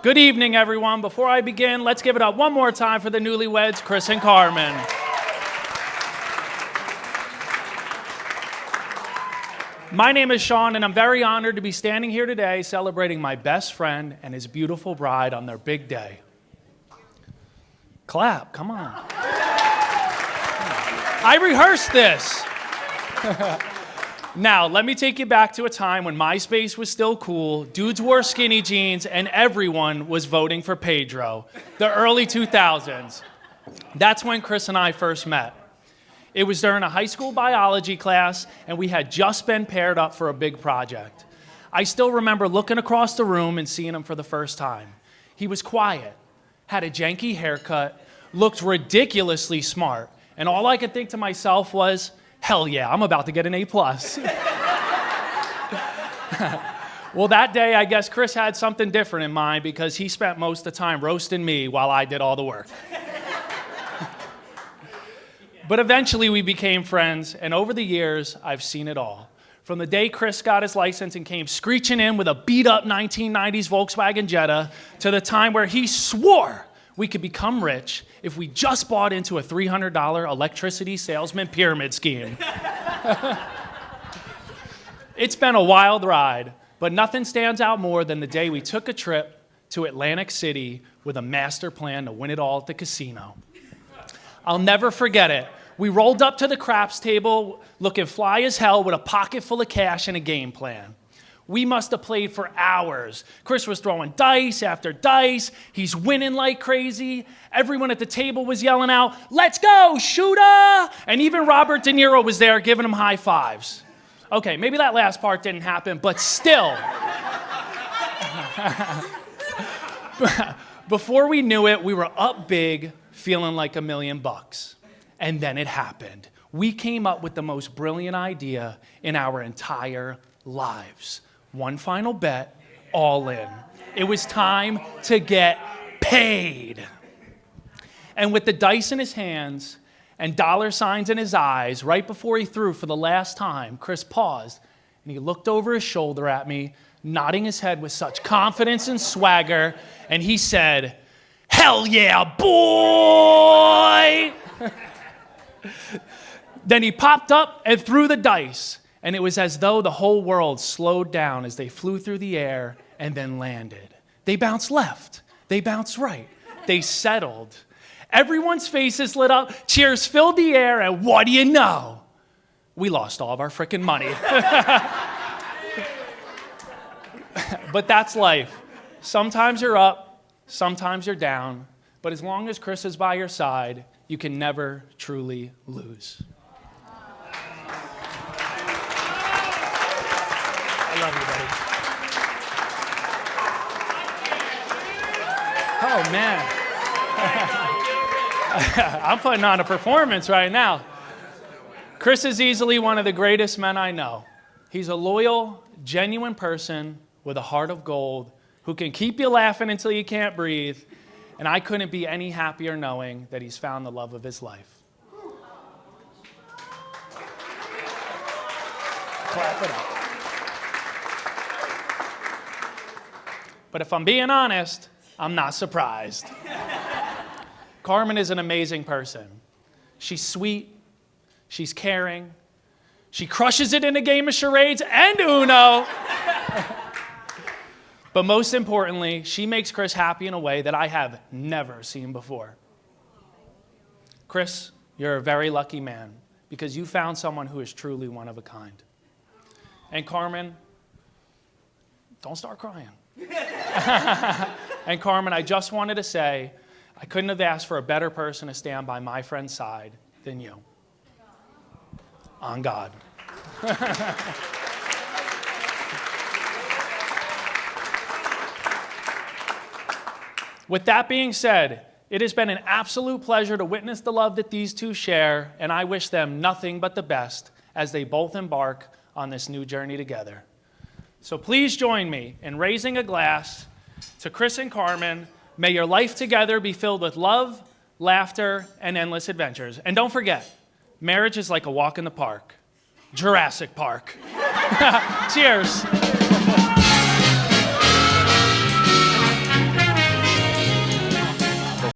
Good evening, everyone. Before I begin, let's give it up one more time for the newlyweds, Chris and Carmen. My name is Sean, and I'm very honored to be standing here today celebrating my best friend and his beautiful bride on their big day. Clap, come on. I rehearsed this. Now, let me take you back to a time when MySpace was still cool, dudes wore skinny jeans, and everyone was voting for Pedro, the early 2000s. That's when Chris and I first met. It was during a high school biology class, and we had just been paired up for a big project. I still remember looking across the room and seeing him for the first time. He was quiet, had a janky haircut, looked ridiculously smart, and all I could think to myself was, hell yeah, I'm about to get an A+. Well, that day, I guess Chris had something different in mind because he spent most of the time roasting me while I did all the work. But eventually, we became friends, and over the years, I've seen it all. From the day Chris got his license and came screeching in with a beat-up 1990s Volkswagen Jetta, to the time where he swore we could become rich if we just bought into a $300 electricity salesman pyramid scheme. It's been a wild ride, but nothing stands out more than the day we took a trip to Atlantic City with a master plan to win it all at the casino. I'll never forget it. We rolled up to the craps table looking fly as hell with a pocket full of cash and a game plan. We must have played for hours. Chris was throwing dice after dice. He's winning like crazy. Everyone at the table was yelling out, "Let's go, shooter!" And even Robert De Niro was there giving him high fives. Okay, maybe that last part didn't happen, but still. Before we knew it, we were up big, feeling like $1 million. And then it happened. We came up with the most brilliant idea in our entire lives. One final bet, all in. It was time to get paid. And with the dice in his hands and dollar signs in his eyes, right before he threw for the last time, Chris paused and he looked over his shoulder at me, nodding his head with such confidence and swagger, and he said, "Hell yeah, boy!" Then he popped up and threw the dice. And it was as though the whole world slowed down as they flew through the air and then landed. They bounced left. They bounced right. They settled. Everyone's faces lit up. Cheers filled the air. And what do you know? We lost all of our frickin' money. But that's life. Sometimes you're up. Sometimes you're down. But as long as Chris is by your side, you can never truly lose. I love you, buddy. Oh, man. I'm putting on a performance right now. Chris is easily one of the greatest men I know. He's a loyal, genuine person with a heart of gold who can keep you laughing until you can't breathe, and I couldn't be any happier knowing that he's found the love of his life. Clap it up. But if I'm being honest, I'm not surprised. Carmen is an amazing person. She's sweet, she's caring, she crushes it in a game of charades and Uno. But most importantly, she makes Chris happy in a way that I have never seen before. Chris, you're a very lucky man because you found someone who is truly one of a kind. And Carmen, don't start crying. And Carmen, I just wanted to say, I couldn't have asked for a better person to stand by my friend's side than you. On God. With that being said, it has been an absolute pleasure to witness the love that these two share, and I wish them nothing but the best as they both embark on this new journey together. So please join me in raising a glass to Chris and Carmen. May your life together be filled with love, laughter, and endless adventures. And don't forget, marriage is like a walk in the park. Jurassic Park. Cheers.